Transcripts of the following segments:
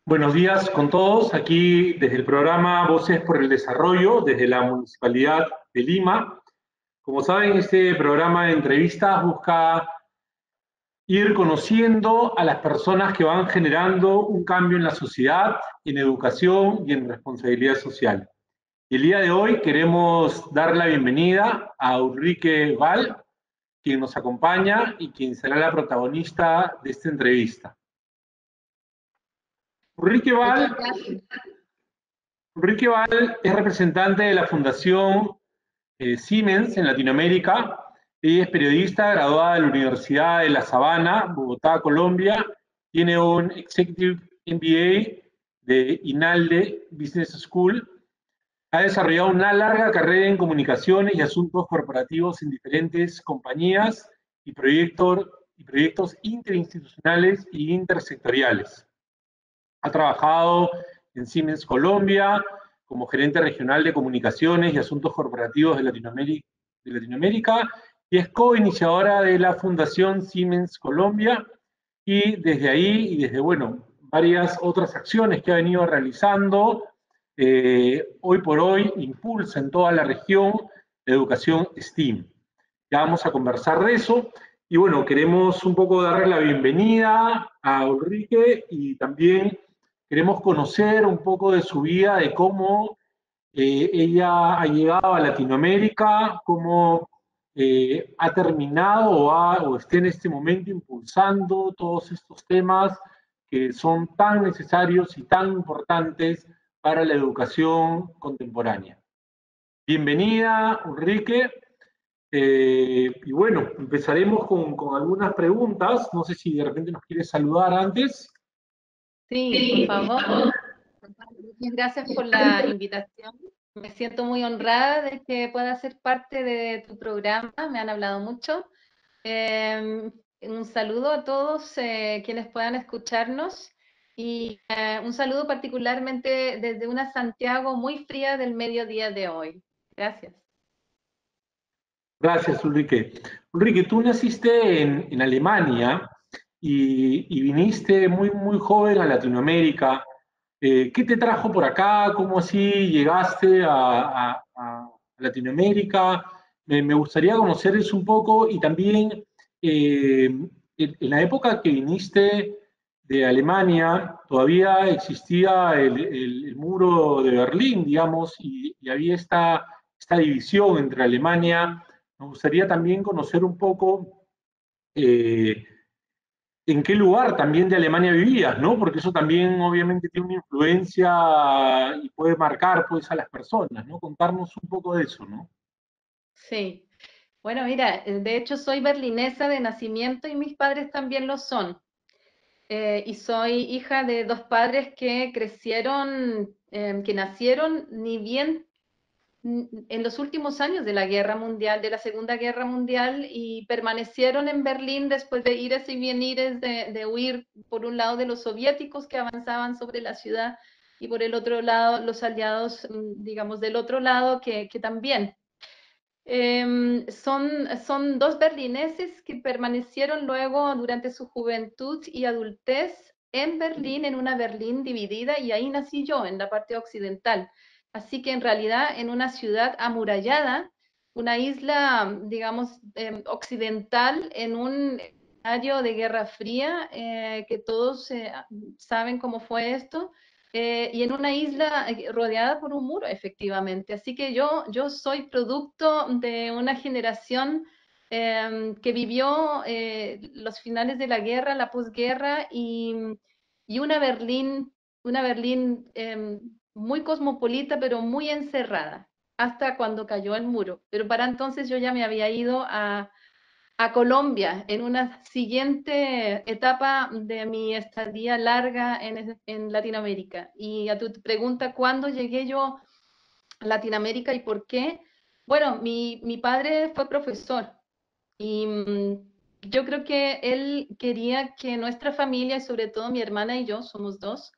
Buenos días con todos, aquí desde el programa Voces por el Desarrollo, desde la Municipalidad de Lima. Como saben, este programa de entrevistas busca ir conociendo a las personas que van generando un cambio en la sociedad, en educación y en responsabilidad social. Y el día de hoy queremos dar la bienvenida a Ulrike Val, quien nos acompaña y quien será la protagonista de esta entrevista. Ulrike Muchas Val gracias. Ulrike Val es representante de la Fundación Siemens en Latinoamérica. Ella es periodista graduada de la Universidad de La Sabana, Bogotá, Colombia. Tiene un Executive MBA de INALDE Business School. Ha desarrollado una larga carrera en comunicaciones y asuntos corporativos en diferentes compañías y proyectos interinstitucionales e intersectoriales. Ha trabajado en Siemens Colombia como gerente regional de comunicaciones y asuntos corporativos de Latinoamérica y es coiniciadora de la Fundación Siemens Colombia y desde ahí y desde, varias otras acciones que ha venido realizando, hoy por hoy impulsa en toda la región la educación STEAM. Ya vamos a conversar de eso. Y bueno, queremos un poco darle la bienvenida a Ulrike y también queremos conocer un poco de su vida, de cómo ella ha llegado a Latinoamérica, cómo ha terminado o está en este momento impulsando todos estos temas que son tan necesarios y tan importantes para la educación contemporánea. Bienvenida, Ulrike. Y bueno, empezaremos con algunas preguntas. No sé si de repente nos quieres saludar antes. Sí, por favor. Muchas gracias por la invitación. Me siento muy honrada de que pueda ser parte de tu programa. Me han hablado mucho. Un saludo a todos quienes puedan escucharnos y un saludo particularmente desde una Santiago muy fría del mediodía de hoy. Gracias. Gracias, Ulrike. Ulrike, tú naciste en Alemania y viniste muy joven a Latinoamérica. ¿Qué te trajo por acá? ¿Cómo así llegaste a Latinoamérica? Me gustaría conocer eso un poco y también en la época que viniste de Alemania todavía existía el muro de Berlín, digamos, y había esta división entre Alemania. Nos gustaría también conocer un poco eh, en qué lugar también de Alemania vivías, ¿no? Porque eso también obviamente tiene una influencia y puede marcar pues a las personas, ¿no? Contarnos un poco de eso, ¿no? Sí. Bueno, mira, de hecho soy berlinesa de nacimiento y mis padres también lo son. Y soy hija de dos padres que crecieron, que nacieron ni bien en los últimos años de la Guerra Mundial, de la Segunda Guerra Mundial, y permanecieron en Berlín después de ires y venires de huir, por un lado, de los soviéticos que avanzaban sobre la ciudad y por el otro lado, los aliados, digamos, del otro lado que también. Son dos berlineses que permanecieron luego durante su juventud y adultez en Berlín, en una Berlín dividida, y ahí nací yo, en la parte occidental. Así que en realidad en una ciudad amurallada, una isla, digamos, occidental, en un escenario de Guerra Fría, que todos saben cómo fue esto, y en una isla rodeada por un muro, efectivamente. Así que yo soy producto de una generación que vivió los finales de la guerra, la posguerra y una Berlín muy cosmopolita, pero muy encerrada, hasta cuando cayó el muro. Pero para entonces yo ya me había ido a Colombia en una siguiente etapa de mi estadía larga en Latinoamérica. Y a tu pregunta, ¿cuándo llegué yo a Latinoamérica y por qué? Bueno, mi padre fue profesor y yo creo que él quería que nuestra familia, y sobre todo mi hermana y yo, somos dos,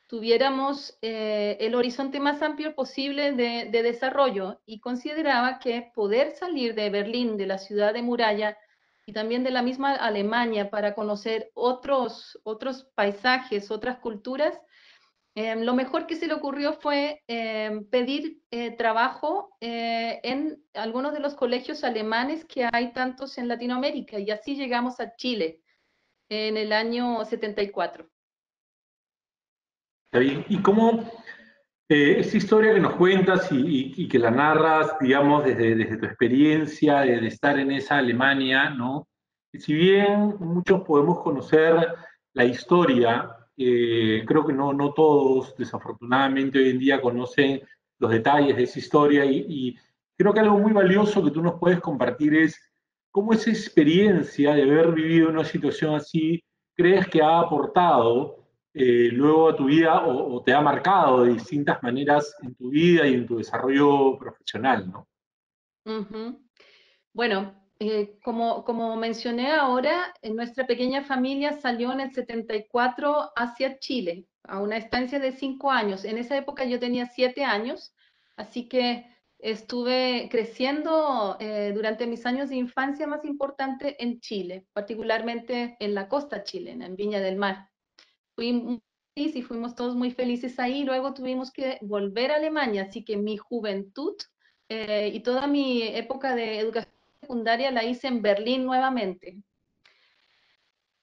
tuviéramos el horizonte más amplio posible de desarrollo y consideraba que poder salir de Berlín, de la ciudad de muralla, y también de la misma Alemania para conocer otros paisajes, otras culturas, Lo mejor que se le ocurrió fue pedir trabajo en algunos de los colegios alemanes que hay tantos en Latinoamérica, y así llegamos a Chile en el año 74. ¿Está bien? ¿Y cómo esta historia que nos cuentas y que la narras, digamos, desde tu experiencia de estar en esa Alemania, ¿no? Y si bien muchos podemos conocer la historia, creo que no todos, desafortunadamente, hoy en día conocen los detalles de esa historia y creo que algo muy valioso que tú nos puedes compartir es cómo esa experiencia de haber vivido una situación así crees que ha aportado luego a tu vida o te ha marcado de distintas maneras en tu vida y en tu desarrollo profesional, ¿no? Ujú. Bueno, como mencioné ahora, nuestra pequeña familia salió en el 74 hacia Chile, a una estancia de 5 años. En esa época yo tenía 7 años, así que estuve creciendo durante mis años de infancia más importante en Chile, particularmente en la costa chilena, en Viña del Mar. Fui muy feliz y fuimos todos muy felices ahí. Luego tuvimos que volver a Alemania, así que mi juventud y toda mi época de educación secundaria la hice en Berlín nuevamente.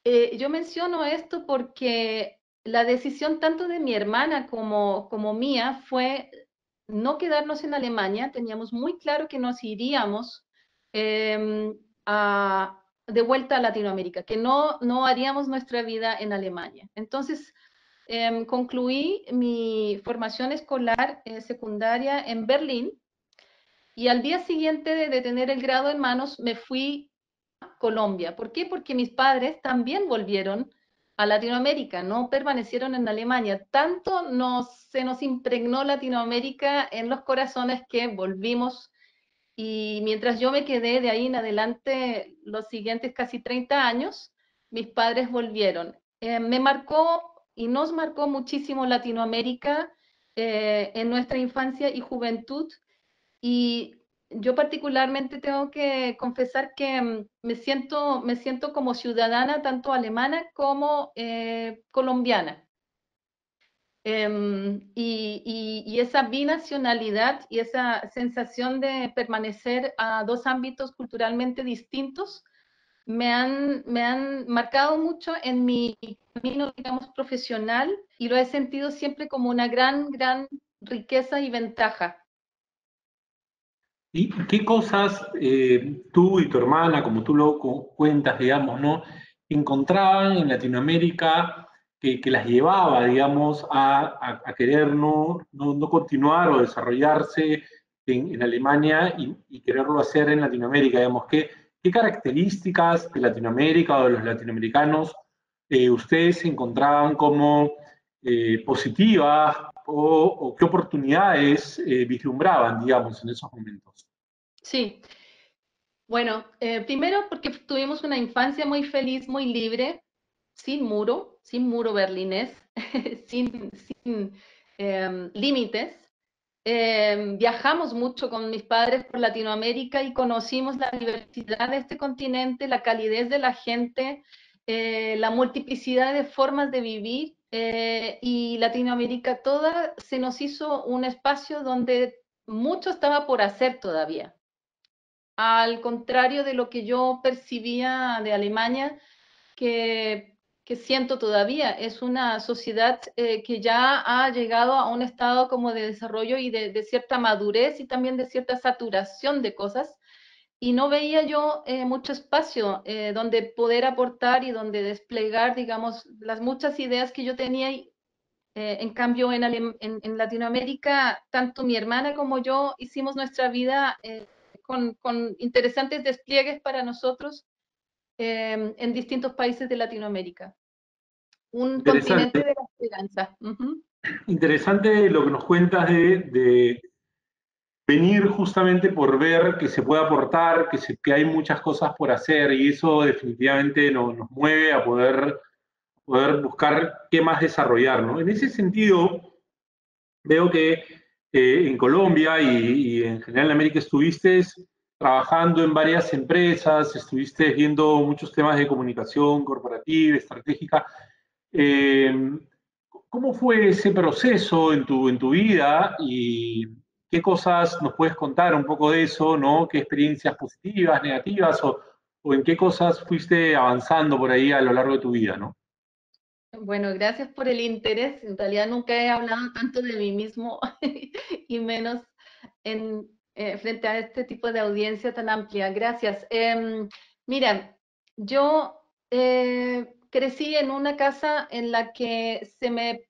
Yo menciono esto porque la decisión tanto de mi hermana como mía fue no quedarnos en Alemania. Teníamos muy claro que nos iríamos eh, de vuelta a Latinoamérica, que no haríamos nuestra vida en Alemania. Entonces, concluí mi formación escolar secundaria en Berlín, y al día siguiente de tener el grado en manos me fui a Colombia. ¿Por qué? Porque mis padres también volvieron a Latinoamérica, no permanecieron en Alemania. Tanto se nos impregnó Latinoamérica en los corazones que volvimos, y mientras yo me quedé de ahí en adelante los siguientes casi 30 años, mis padres volvieron. Me marcó y nos marcó muchísimo Latinoamérica en nuestra infancia y juventud, y yo particularmente tengo que confesar que me siento como ciudadana tanto alemana como colombiana. Y esa binacionalidad y esa sensación de permanecer a dos ámbitos culturalmente distintos me han marcado mucho en mi camino, digamos, profesional, y lo he sentido siempre como una gran, gran riqueza y ventaja. ¿Y qué cosas tú y tu hermana, como tú lo cuentas, digamos, ¿no? encontraban en Latinoamérica que las llevaba, digamos, a querer no continuar o desarrollarse en Alemania y quererlo hacer en Latinoamérica? Digamos, ¿qué características de Latinoamérica o de los latinoamericanos ustedes encontraban como positivas o qué oportunidades vislumbraban, digamos, en esos momentos? Sí, bueno, primero porque tuvimos una infancia muy feliz, muy libre, sin muro berlinés, sin límites. Viajamos mucho con mis padres por Latinoamérica y conocimos la diversidad de este continente, la calidez de la gente, la multiplicidad de formas de vivir, y Latinoamérica toda se nos hizo un espacio donde mucho estaba por hacer todavía. Al contrario de lo que yo percibía de Alemania, que siento todavía, es una sociedad que ya ha llegado a un estado como de desarrollo y de cierta madurez y también de cierta saturación de cosas, y no veía yo mucho espacio donde poder aportar y donde desplegar, digamos, las muchas ideas que yo tenía. En cambio, en Latinoamérica, tanto mi hermana como yo hicimos nuestra vida con interesantes despliegues para nosotros en distintos países de Latinoamérica. Un continente Interesante, de la esperanza. Ujú. interesante lo que nos cuentas de venir justamente por ver que se puede aportar, que hay muchas cosas por hacer y eso definitivamente nos mueve a poder buscar qué más desarrollar, ¿no? En ese sentido, veo que en Colombia y en general en América estuviste trabajando en varias empresas, estuviste viendo muchos temas de comunicación corporativa, estratégica. Eh, ¿Cómo fue ese proceso en tu vida y qué cosas nos puedes contar un poco de eso, ¿no? ¿Qué experiencias positivas, negativas o en qué cosas fuiste avanzando por ahí a lo largo de tu vida, ¿no? Bueno, gracias por el interés. En realidad nunca he hablado tanto de mí mismo y menos frente a este tipo de audiencia tan amplia. Gracias. Mira, yo crecí en una casa en la que se me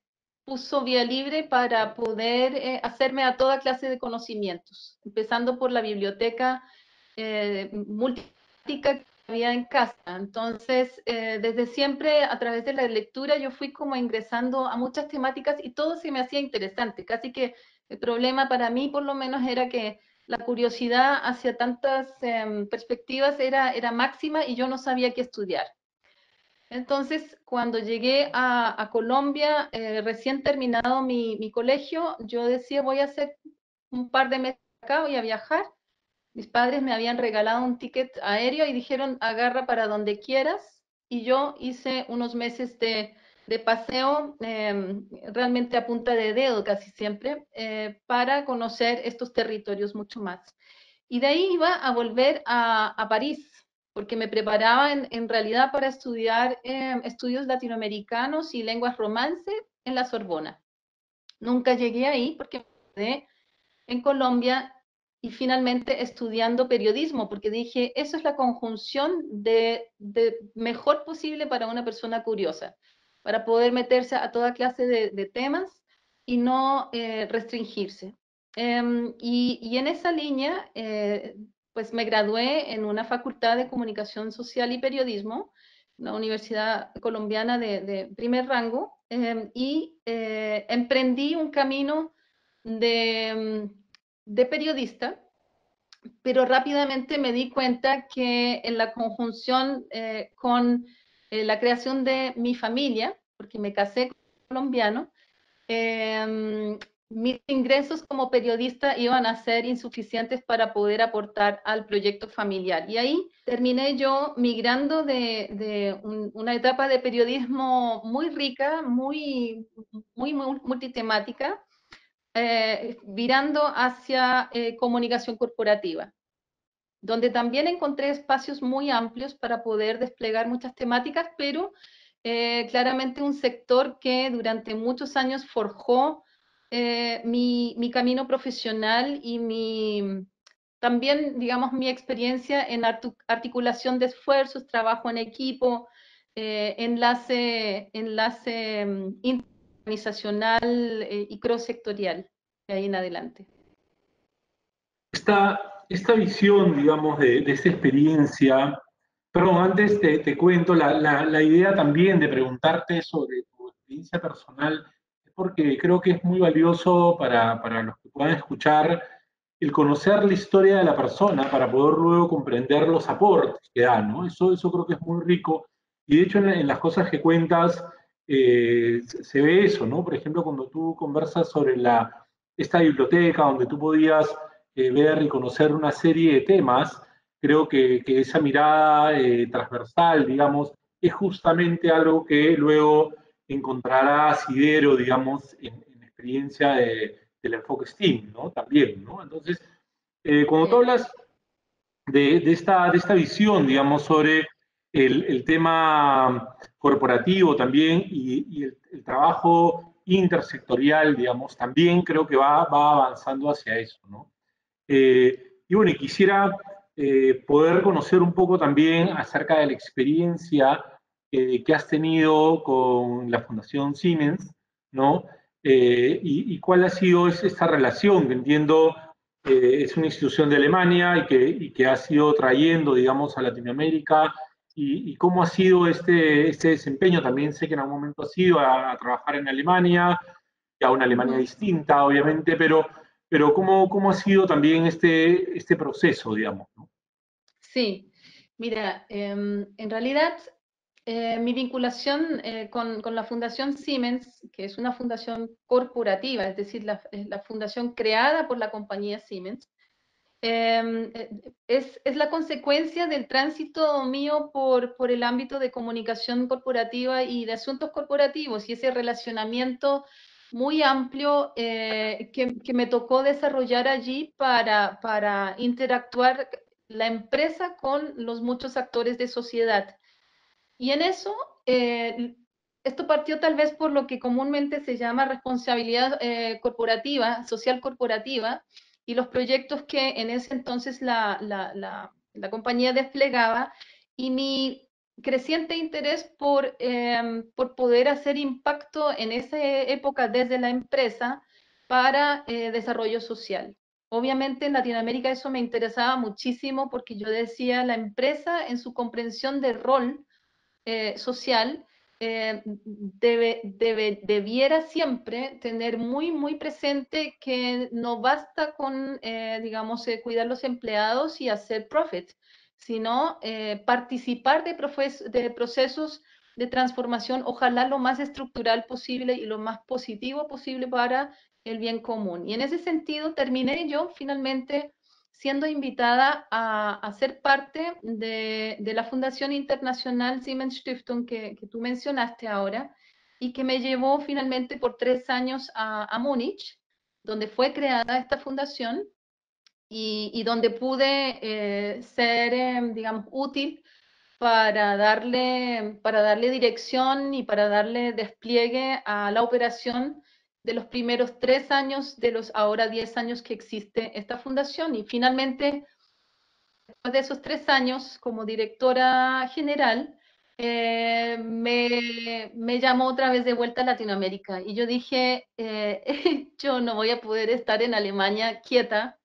puso vía libre para poder hacerme a toda clase de conocimientos, empezando por la biblioteca multitemática que había en casa. Entonces, desde siempre, a través de la lectura, yo fui como ingresando a muchas temáticas y todo se me hacía interesante. Casi que el problema para mí, por lo menos, era que la curiosidad hacia tantas perspectivas era máxima y yo no sabía qué estudiar. Entonces, cuando llegué a Colombia, recién terminado mi colegio, yo decía, voy a hacer un par de meses acá, voy a viajar. Mis padres me habían regalado un ticket aéreo y dijeron, agarra para donde quieras. Y yo hice unos meses de paseo, realmente a punta de dedo casi siempre, para conocer estos territorios mucho más. Y de ahí iba a volver a París, porque me preparaba en realidad para estudiar estudios latinoamericanos y lenguas romance en la Sorbona. Nunca llegué ahí porque me quedé en Colombia y finalmente estudiando periodismo, porque dije, eso es la conjunción de mejor posible para una persona curiosa, para poder meterse a toda clase de temas y no restringirse. Y en esa línea, pues me gradué en una facultad de comunicación social y periodismo, una universidad colombiana de primer rango, y emprendí un camino de, de periodista, pero rápidamente me di cuenta que en la conjunción con la creación de mi familia, porque me casé con un colombiano, mis ingresos como periodista iban a ser insuficientes para poder aportar al proyecto familiar. Y ahí terminé yo migrando una etapa de periodismo muy rica, muy multitemática, virando hacia comunicación corporativa, donde también encontré espacios muy amplios para poder desplegar muchas temáticas, pero claramente un sector que durante muchos años forjó mi camino profesional y también, digamos, mi experiencia en articulación de esfuerzos, trabajo en equipo, enlace organizacional y cross-sectorial de ahí en adelante. Esta visión, digamos, de esta experiencia, perdón, antes te cuento, la idea también de preguntarte sobre tu experiencia personal, es porque creo que es muy valioso para los que puedan escuchar el conocer la historia de la persona para poder luego comprender los aportes que da, ¿no? Eso creo que es muy rico. Y de hecho en las cosas que cuentas se ve eso, ¿no? Por ejemplo, cuando tú conversas sobre esta biblioteca donde tú podías ver y conocer una serie de temas, creo que esa mirada transversal, digamos, es justamente algo que luego encontrará asidero, digamos, en experiencia del enfoque STEAM, ¿no? También, ¿no? Entonces, cuando tú Sí. hablas de esta visión, digamos, sobre el tema corporativo también y el trabajo intersectorial, digamos, también creo que va avanzando hacia eso, ¿no? Y bueno, y quisiera poder conocer un poco también acerca de la experiencia que has tenido con la Fundación Siemens, ¿no? Y cuál ha sido esta relación, que entiendo es una institución de Alemania y que ha sido trayendo, digamos, a Latinoamérica, y cómo ha sido este desempeño. También sé que en algún momento has ido a trabajar en Alemania, ya una Alemania Ujú. distinta, obviamente, pero ¿cómo ha sido también este proceso, digamos? ¿No? Sí, mira, en realidad mi vinculación con la Fundación Siemens, que es una fundación corporativa, es decir, la fundación creada por la compañía Siemens, Es la consecuencia del tránsito mío por el ámbito de comunicación corporativa y de asuntos corporativos y ese relacionamiento muy amplio que me tocó desarrollar allí para interactuar la empresa con los muchos actores de sociedad. Y en eso, esto partió tal vez por lo que comúnmente se llama responsabilidad corporativa, social corporativa, y los proyectos que en ese entonces la compañía desplegaba, y mi creciente interés por poder hacer impacto en esa época desde la empresa para desarrollo social. Obviamente en Latinoamérica eso me interesaba muchísimo porque yo decía, la empresa en su comprensión de rol social debiera siempre tener muy presente que no basta con, digamos, cuidar los empleados y hacer profit, sino participar de procesos de transformación, ojalá lo más estructural posible y lo más positivo posible para el bien común. Y en ese sentido terminé yo finalmente siendo invitada a ser parte de la Fundación Internacional Siemens Stiftung que tú mencionaste ahora y que me llevó finalmente por 3 años a Múnich, donde fue creada esta fundación y donde pude ser, digamos, útil para darle dirección y para darle despliegue a la operación de los primeros 3 años de los ahora 10 años que existe esta fundación. Y finalmente, después de esos 3 años como directora general, me llamó otra vez de vuelta a Latinoamérica. Y yo dije, yo no voy a poder estar en Alemania quieta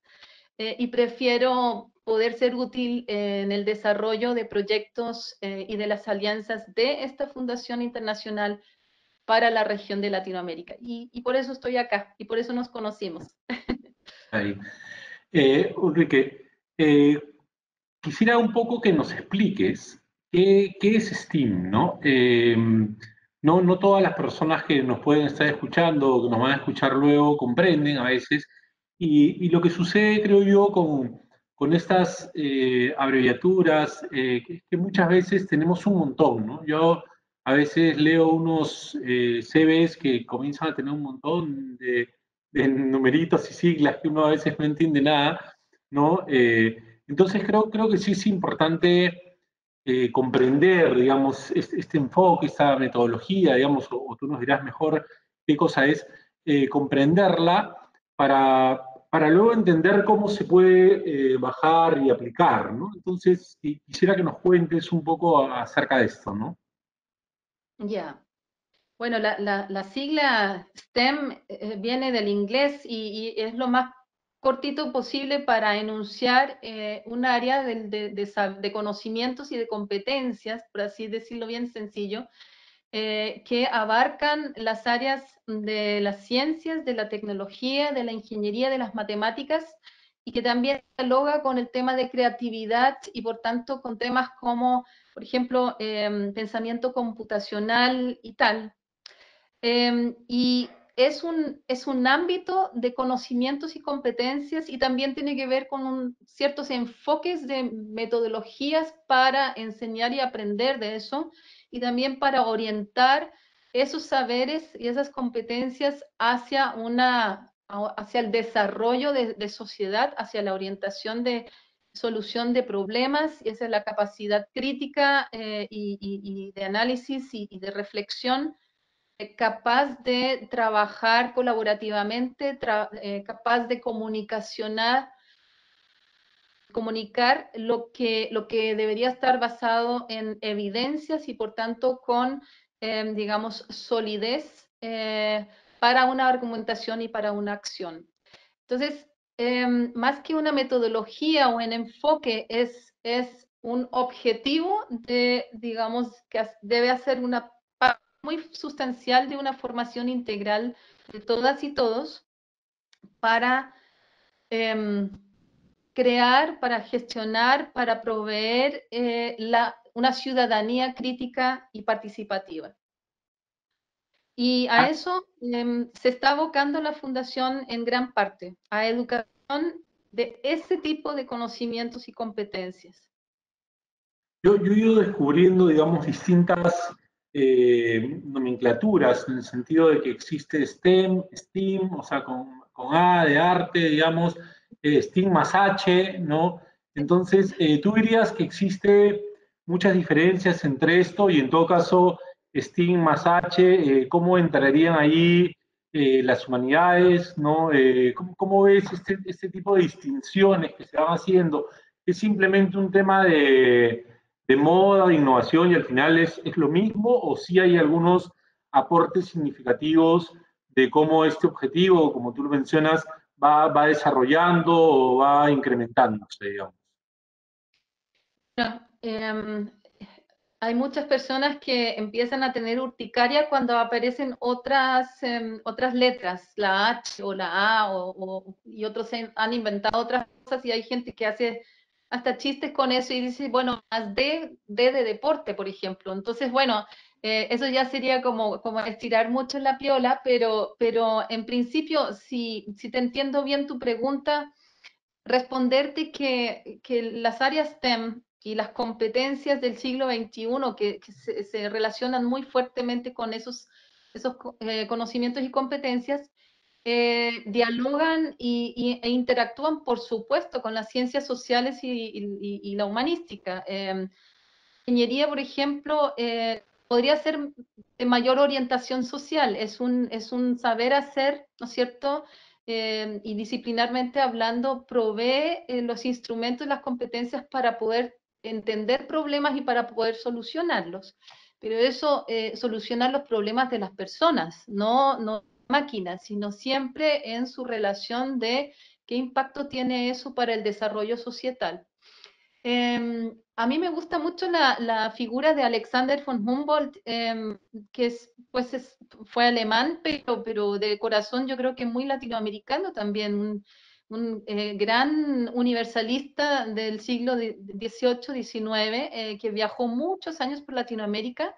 y prefiero poder ser útil en el desarrollo de proyectos y de las alianzas de esta Fundación Internacional para la región de Latinoamérica. Y por eso estoy acá y por eso nos conocimos. Ahí. Ulrike, quisiera un poco que nos expliques qué es STEAM, ¿no? No todas las personas que nos pueden estar escuchando o que nos van a escuchar luego comprenden a veces. Y lo que sucede, creo yo, con estas abreviaturas, que muchas veces tenemos un montón, ¿no? Yo a veces leo unos CVs que comienzan a tener un montón de numeritos y siglas que uno a veces no entiende nada, ¿no? Entonces creo que sí es importante comprender, digamos, este enfoque, esta metodología, digamos, o tú nos dirás mejor qué cosa es, comprenderla para luego entender cómo se puede bajar y aplicar, ¿no? Entonces, quisiera que nos cuentes un poco acerca de esto, ¿no? Ya. Bueno, la sigla STEM viene del inglés y es lo más cortito posible para enunciar un área de conocimientos y de competencias, por así decirlo bien sencillo, que abarcan las áreas de las ciencias, de la tecnología, de la ingeniería, de las matemáticas, y que también dialoga con el tema de creatividad y por tanto con temas como, por ejemplo, pensamiento computacional y tal. Y es un ámbito de conocimientos y competencias y también tiene que ver con ciertos enfoques de metodologías para enseñar y aprender de eso y también para orientar esos saberes y esas competencias hacia el desarrollo de sociedad, hacia la orientación de solución de problemas y esa es la capacidad crítica y de análisis y de reflexión capaz de trabajar colaborativamente, capaz de comunicar lo que debería estar basado en evidencias y por tanto con, digamos, solidez para una argumentación y para una acción. Entonces, más que una metodología o un enfoque, es un objetivo digamos, que debe hacer una parte muy sustancial de una formación integral de todas y todos para eh, crear, para gestionar, para proveer una ciudadanía crítica y participativa. Y a Ah, eso se está abocando la fundación en gran parte, a educación de ese tipo de conocimientos y competencias. Yo he ido descubriendo, digamos, distintas nomenclaturas, en el sentido de que existe STEM, STEAM, o sea, con A de arte, digamos, STEAM más H, ¿no? Entonces, ¿tú dirías que existe muchas diferencias entre esto y en todo caso, STEAM más H, cómo entrarían ahí las humanidades, ¿no? ¿Cómo ves este tipo de distinciones que se van haciendo? ¿Es simplemente un tema de moda, de innovación y al final es lo mismo o sí hay algunos aportes significativos de cómo este objetivo, como tú lo mencionas, va desarrollando o va incrementándose, digamos? No, hay muchas personas que empiezan a tener urticaria cuando aparecen otras letras, la H o la A, y otros han inventado otras cosas y hay gente que hace hasta chistes con eso y dice, bueno, más D de deporte, por ejemplo. Entonces, bueno, eso ya sería como estirar mucho la piola, pero en principio, si te entiendo bien tu pregunta, responderte que las áreas STEM y las competencias del siglo XXI que se relacionan muy fuertemente con esos conocimientos y competencias, dialogan e interactúan, por supuesto, con las ciencias sociales y la humanística. Ingeniería, por ejemplo, podría ser de mayor orientación social, es un saber hacer, ¿no es cierto? Y disciplinarmente hablando, provee los instrumentos y las competencias para poder entender problemas y para poder solucionarlos. Pero eso, solucionar los problemas de las personas, no máquinas, sino siempre en su relación de qué impacto tiene eso para el desarrollo societal. A mí me gusta mucho la figura de Alexander von Humboldt, que fue alemán, pero de corazón yo creo que muy latinoamericano también, un gran universalista del siglo XVIII, XIX, que viajó muchos años por Latinoamérica.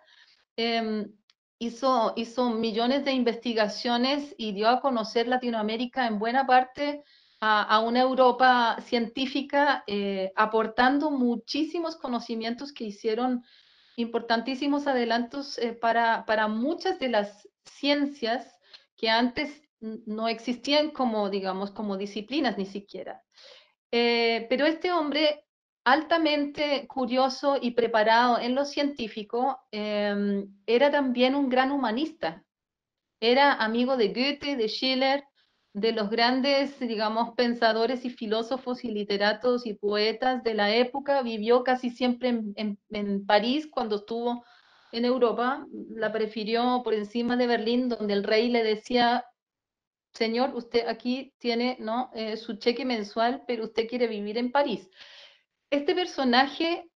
em, hizo millones de investigaciones y dio a conocer Latinoamérica en buena parte a una Europa científica, aportando muchísimos conocimientos que hicieron importantísimos adelantos para muchas de las ciencias que antes no existían como, digamos, como disciplinas ni siquiera. Pero este hombre altamente curioso y preparado en lo científico, era también un gran humanista. Era amigo de Goethe, de Schiller, de los grandes, digamos, pensadores y filósofos y literatos y poetas de la época. Vivió casi siempre en París cuando estuvo en Europa. La prefirió por encima de Berlín, donde el rey le decía, señor, usted aquí tiene, ¿no? Su cheque mensual, pero usted quiere vivir en París. Este personaje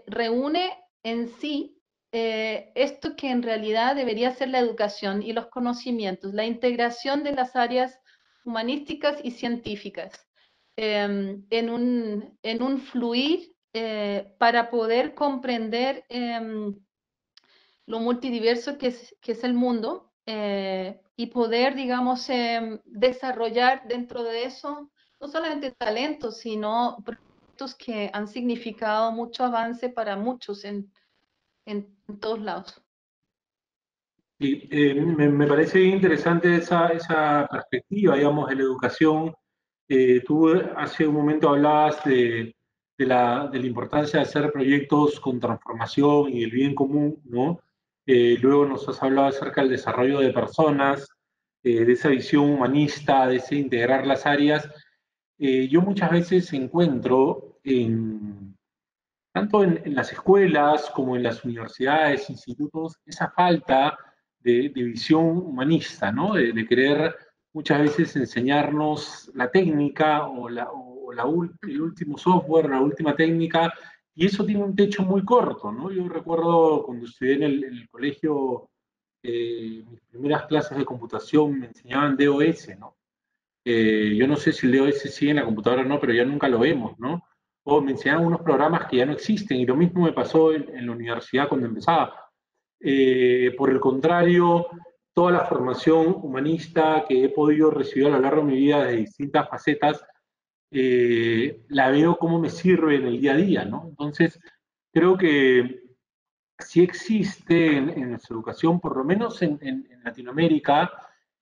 reúne en sí esto que en realidad debería ser la educación y los conocimientos, la integración de las áreas humanísticas y científicas en un fluir para poder comprender lo multidiverso que es el mundo, y poder, digamos, desarrollar dentro de eso no solamente talentos, sino proyectos que han significado mucho avance para muchos en todos lados. Sí, me parece interesante esa perspectiva, digamos, de la educación. Tú hace un momento hablabas de la importancia de hacer proyectos con transformación y el bien común, ¿no? Luego nos has hablado acerca del desarrollo de personas, de esa visión humanista, de ese integrar las áreas. Yo muchas veces encuentro tanto en las escuelas como en las universidades, institutos, esa falta de visión humanista, ¿no? De querer muchas veces enseñarnos la técnica el último software, la última técnica, y eso tiene un techo muy corto, ¿no? Yo recuerdo cuando estudié en el colegio, mis primeras clases de computación me enseñaban DOS, ¿no? Yo no sé si el DOS sigue en la computadora o no, pero ya nunca lo vemos, ¿no? O me enseñaban unos programas que ya no existen, y lo mismo me pasó en la universidad cuando empezaba. Por el contrario, toda la formación humanista que he podido recibir a lo largo de mi vida de distintas facetas, la veo cómo me sirve en el día a día, ¿no? Entonces, creo que sí existe en nuestra educación, por lo menos en Latinoamérica,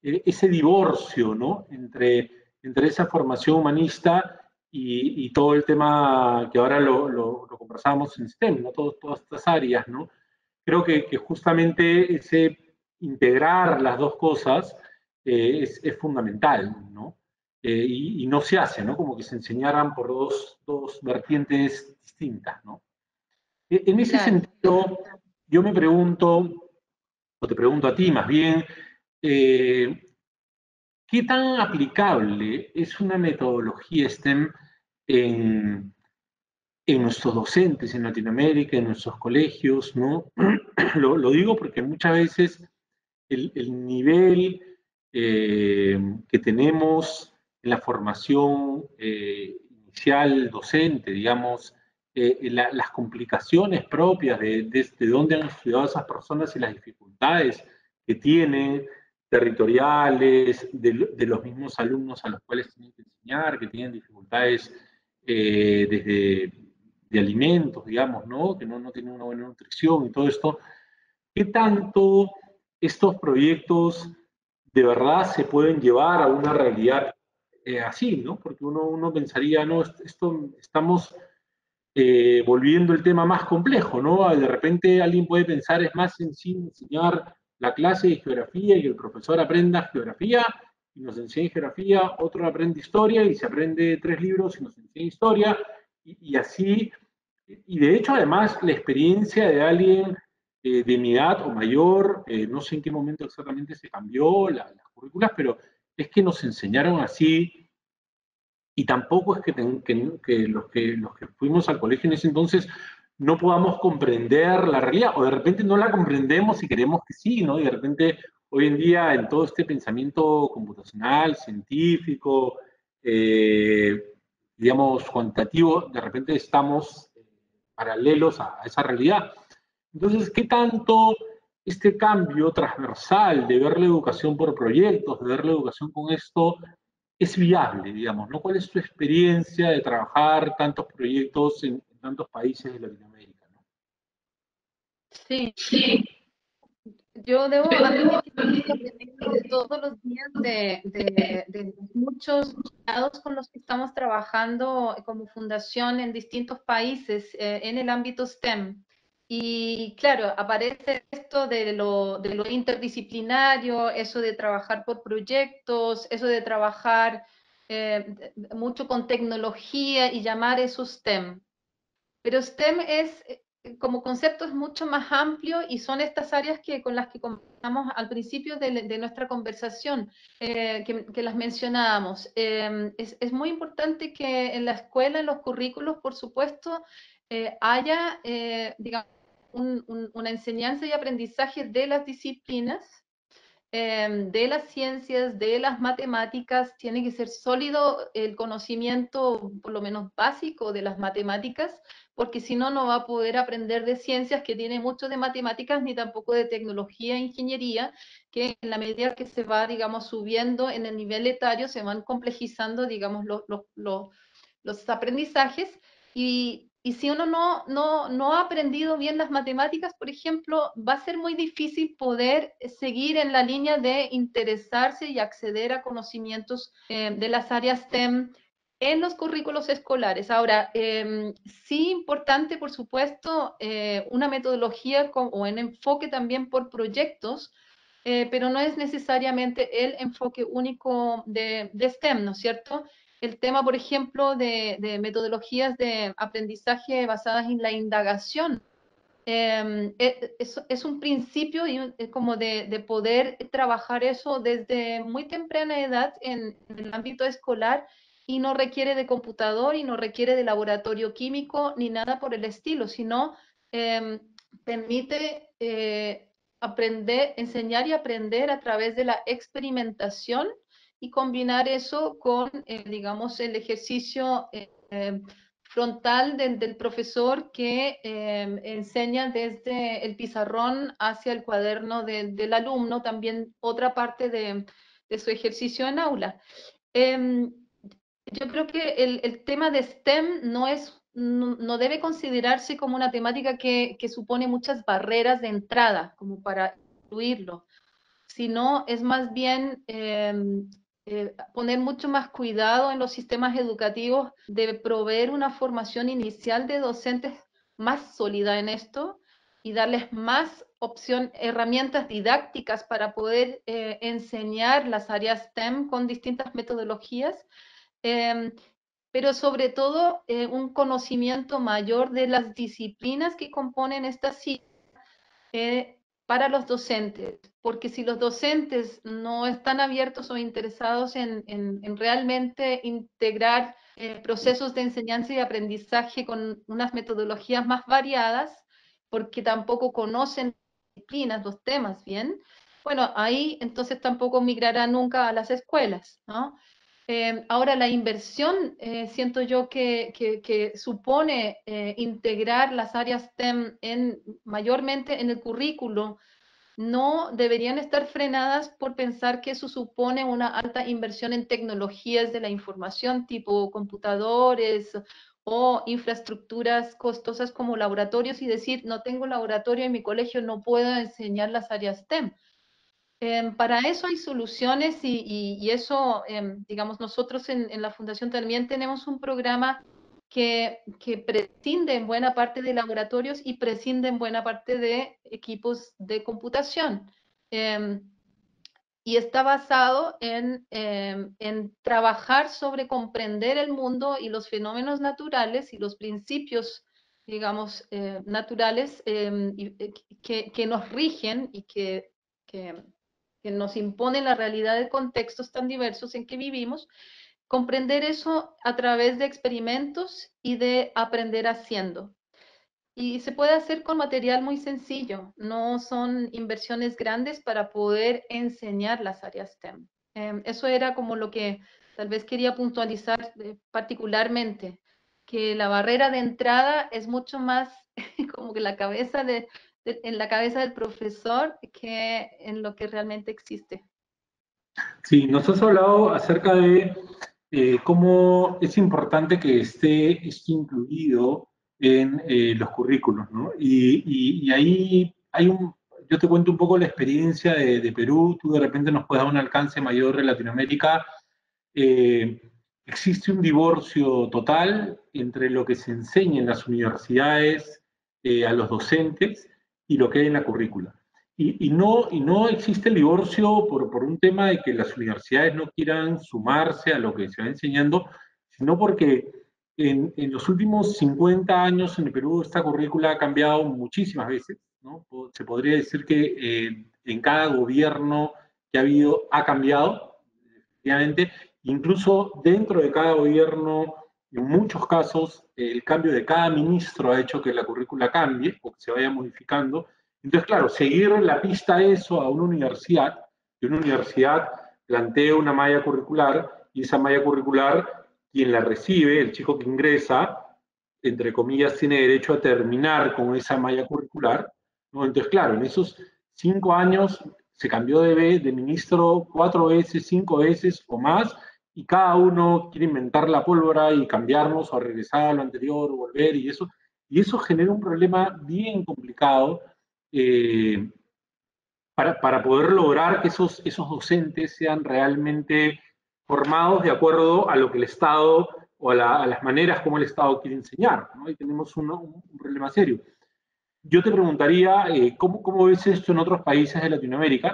ese divorcio, ¿no? Entre esa formación humanista y todo el tema que ahora lo conversamos en STEM, ¿no? Todas estas áreas, ¿no? Creo que justamente ese integrar las dos cosas es fundamental, ¿no? Y no se hace, ¿no? Como que se enseñaran por dos vertientes distintas, ¿no? En ese Claro. sentido, yo me pregunto, o te pregunto a ti más bien, eh, ¿qué tan aplicable es una metodología STEM en, en nuestros docentes en Latinoamérica, en nuestros colegios, ¿no? Lo digo porque muchas veces el nivel que tenemos en la formación inicial docente, digamos, las complicaciones propias de dónde han estudiado esas personas y las dificultades que tienen territoriales, de los mismos alumnos a los cuales tienen que enseñar, que tienen dificultades desde de alimentos, digamos, ¿no? Que no tienen una buena nutrición y todo esto. ¿Qué tanto estos proyectos de verdad se pueden llevar a una realidad así, ¿no? Porque uno pensaría, no, esto estamos volviendo el tema más complejo, ¿no? De repente alguien puede pensar, es más sencillo enseñar la clase de geografía y que el profesor aprenda geografía y nos enseñe geografía, otro aprende historia y se aprende 3 libros y nos enseña historia, y así. Y de hecho, además, la experiencia de alguien de mi edad o mayor, no sé en qué momento exactamente se cambió las currículas, pero es que nos enseñaron así y tampoco es que los que fuimos al colegio en ese entonces no podamos comprender la realidad, o de repente no la comprendemos y queremos que sí, ¿no? Y de repente hoy en día en todo este pensamiento computacional, científico, eh, digamos, cuantitativo, de repente estamos paralelos a esa realidad. Entonces, ¿qué tanto este cambio transversal de ver la educación por proyectos, de ver la educación con esto, es viable, digamos, ¿no? ¿Cuál es tu experiencia de trabajar tantos proyectos en tantos países de Latinoamérica, ¿no? Sí, yo debo admitir que estoy aprendiendo todos los días de muchos lados con los que estamos trabajando como fundación en distintos países en el ámbito STEM. Y claro, aparece esto de lo interdisciplinario, eso de trabajar por proyectos, eso de trabajar mucho con tecnología y llamar eso STEM. Pero STEM es, como concepto, es mucho más amplio y son estas áreas con las que comenzamos al principio de nuestra conversación, que las mencionábamos. Es muy importante que en la escuela, en los currículos, por supuesto, haya, digamos, una enseñanza y aprendizaje de las disciplinas, de las ciencias, de las matemáticas. Tiene que ser sólido el conocimiento, por lo menos básico, de las matemáticas, porque si no, no va a poder aprender de ciencias, que tiene mucho de matemáticas, ni tampoco de tecnología e ingeniería, que en la medida que se va, digamos, subiendo en el nivel etario, se van complejizando, digamos, los aprendizajes. Y si uno no ha aprendido bien las matemáticas, por ejemplo, va a ser muy difícil poder seguir en la línea de interesarse y acceder a conocimientos de las áreas STEM en los currículos escolares. Ahora, sí importante, por supuesto, una metodología o un enfoque también por proyectos, pero no es necesariamente el enfoque único de STEM, ¿no es cierto? El tema, por ejemplo, de metodologías de aprendizaje basadas en la indagación. Es un principio como de poder trabajar eso desde muy temprana edad en el ámbito escolar, y no requiere de computador y no requiere de laboratorio químico ni nada por el estilo, sino eh, permite aprender, enseñar y aprender a través de la experimentación, y combinar eso con, digamos, el ejercicio frontal del profesor, que enseña desde el pizarrón hacia el cuaderno del alumno, también otra parte de su ejercicio en aula. Eh, Yo creo que el tema de STEM no debe considerarse como una temática que supone muchas barreras de entrada, como para incluirlo, sino es más bien poner mucho más cuidado en los sistemas educativos de proveer una formación inicial de docentes más sólida en esto y darles más herramientas didácticas para poder enseñar las áreas STEM con distintas metodologías, eh, pero sobre todo un conocimiento mayor de las disciplinas que componen estas para los docentes, porque si los docentes no están abiertos o interesados en realmente integrar procesos de enseñanza y aprendizaje con unas metodologías más variadas, porque tampoco conocen las disciplinas, los temas bien, bueno, ahí entonces tampoco migrará nunca a las escuelas, ¿no? Ahora, la inversión, siento yo que supone integrar las áreas STEM mayormente en el currículo, no deberían estar frenadas por pensar que eso supone una alta inversión en tecnologías de la información, tipo computadores o infraestructuras costosas como laboratorios, y decir, no tengo laboratorio en mi colegio, no puedo enseñar las áreas STEM. Para eso hay soluciones y eso, digamos, nosotros en la Fundación también tenemos un programa que prescinde en buena parte de laboratorios y prescinde en buena parte de equipos de computación. Em, y está basado en trabajar sobre comprender el mundo y los fenómenos naturales y los principios, digamos, naturales que nos rigen y que que nos impone la realidad de contextos tan diversos en que vivimos, comprender eso a través de experimentos y de aprender haciendo. Y se puede hacer con material muy sencillo, no son inversiones grandes para poder enseñar las áreas STEM. Eso era como lo que tal vez quería puntualizar particularmente, que la barrera de entrada es mucho más como que en la cabeza del profesor que en lo que realmente existe. Sí, nos has hablado acerca de cómo es importante que esté esto incluido en los currículos, ¿no? Y ahí yo te cuento un poco la experiencia de Perú, tú de repente nos puedes dar un alcance mayor en Latinoamérica. Eh, Existe un divorcio total entre lo que se enseña en las universidades a los docentes y lo que hay en la currícula. Y no existe el divorcio por un tema de que las universidades no quieran sumarse a lo que se va enseñando, sino porque en los últimos 50 años en el Perú esta currícula ha cambiado muchísimas veces, ¿no? Se podría decir que en cada gobierno que ha habido ha cambiado, efectivamente, incluso dentro de cada gobierno, en muchos casos, el cambio de cada ministro ha hecho que la currícula cambie o que se vaya modificando. Entonces, claro, seguir la pista a eso a una universidad, y una universidad plantea una malla curricular, y esa malla curricular, quien la recibe, el chico que ingresa, entre comillas, tiene derecho a terminar con esa malla curricular, ¿no? Entonces, claro, en esos 5 años se cambió de ministro 4 veces, 5 veces o más, y cada uno quiere inventar la pólvora y cambiarnos o regresar a lo anterior o volver, y eso genera un problema bien complicado eh, para poder lograr que esos docentes sean realmente formados de acuerdo a lo que el Estado o a las maneras como el Estado quiere enseñar, ¿no? Y tenemos un problema serio. Yo te preguntaría, ¿cómo ves esto en otros países de Latinoamérica?